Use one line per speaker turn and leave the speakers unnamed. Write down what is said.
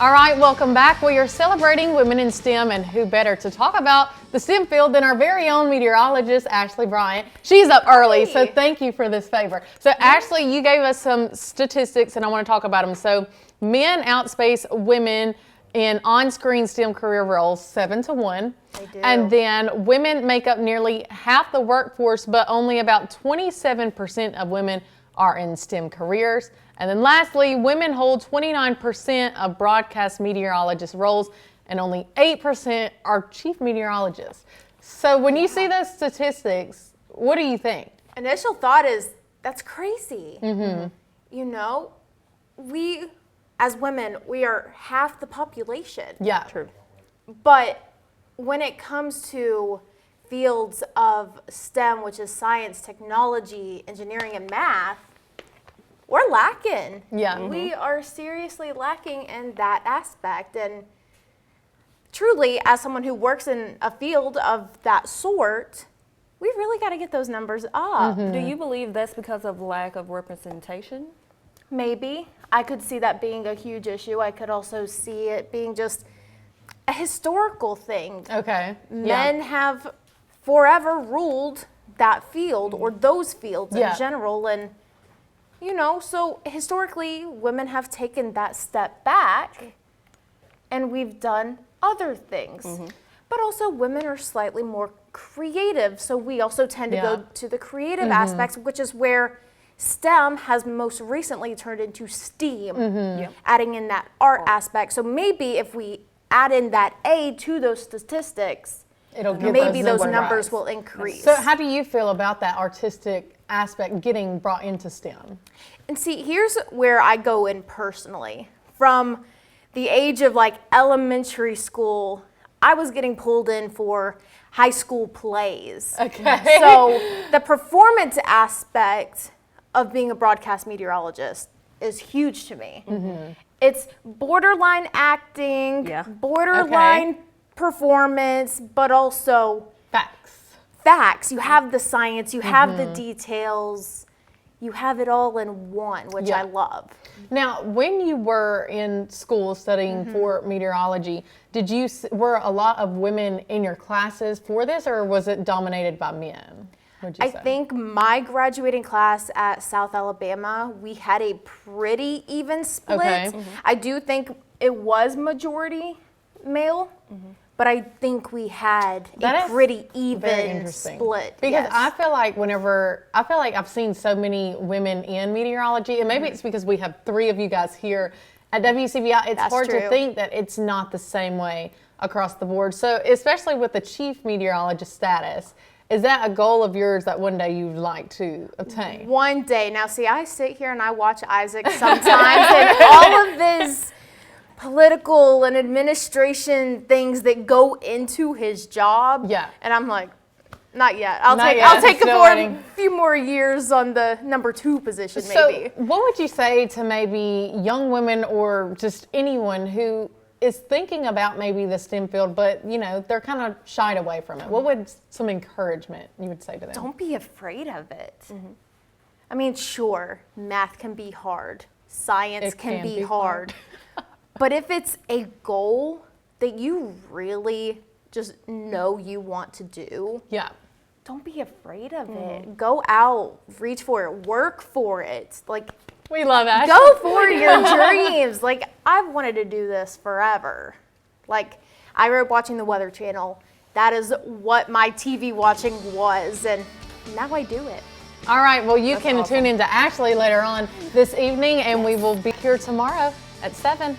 All right, welcome back. We are celebrating women in STEM, and who better to talk about the STEM field than our very own meteorologist, Ashleigh Bryant. She's up early, so thank you for this favor. So Ashleigh, you gave us some statistics, and I want to talk about them. So men outspace women in on-screen STEM career roles 7-1.
They do.
And then women make up nearly half the workforce, but only about 27% of women are in STEM careers. And then lastly, women hold 29% of broadcast meteorologist roles, and only 8% are chief meteorologists. So when you see those statistics, what do you think?
Initial thought is, that's crazy.
Mm-hmm.
You know, we, as women, we are half the population.
Yeah, true.
But when it comes to fields of STEM, which is science, technology, engineering, and math, we're lacking.
Yeah.
We are seriously lacking in that aspect. And truly, as someone who works in a field of that sort, we really got to get those numbers up.
Do you believe that's because of lack of representation?
Maybe. I could see that being a huge issue. I could also see it being just a historical thing.
Okay.
Men have forever ruled that field or those fields in general. And, you know, so historically, women have taken that step back and we've done other things. But also, women are slightly more creative. So we also tend to go to the creative aspects, which is where STEM has most recently turned into STEAM, adding in that art aspect. So maybe if we add in that A to those statistics, maybe those numbers will increase.
So how do you feel about that artistic aspect getting brought into STEM?
And see, here's where I go in personally. From the age of like elementary school, I was getting pulled in for high school plays.
Okay.
So the performance aspect of being a broadcast meteorologist is huge to me. It's borderline acting, borderline performance, but also facts. You have the science, you have the details, you have it all in one, which I love.
Now, when you were in school studying for meteorology, were a lot of women in your classes for this, or was it dominated by men?
I think my graduating class at South Alabama, we had a pretty even split.
Okay.
I do think it was majority male, but I think we had a pretty even split.
Because I feel like I've seen so many women in meteorology, and maybe it's because we have 3 of you guys here at WCBI. It's hard to think that it's not the same way across the board. So especially with the chief meteorologist status, is that a goal of yours that one day you'd like to obtain?
One day. Now, see, I sit here and I watch Isaac sometimes, and all of this political and administration things that go into his job.
Yeah.
And I'm like, not yet. I'll take a few more years on the number 2 position, maybe.
So what would you say to maybe young women or just anyone who is thinking about maybe the STEM field, but you know, they're kind of shied away from it? What would some encouragement you would say to them?
Don't be afraid of it. I mean, sure, math can be hard. Science can be hard. But if it's a goal that you really just know you want to do, don't be afraid of it. Go out, reach for it, work for it. Like,
we love that.
Go for your dreams. Like, I've wanted to do this forever. Like, I grew up watching the Weather Channel. That is what my TV watching was, and now I do it.
All right, well, you can tune into Ashleigh later on this evening, and we will be here tomorrow at 7.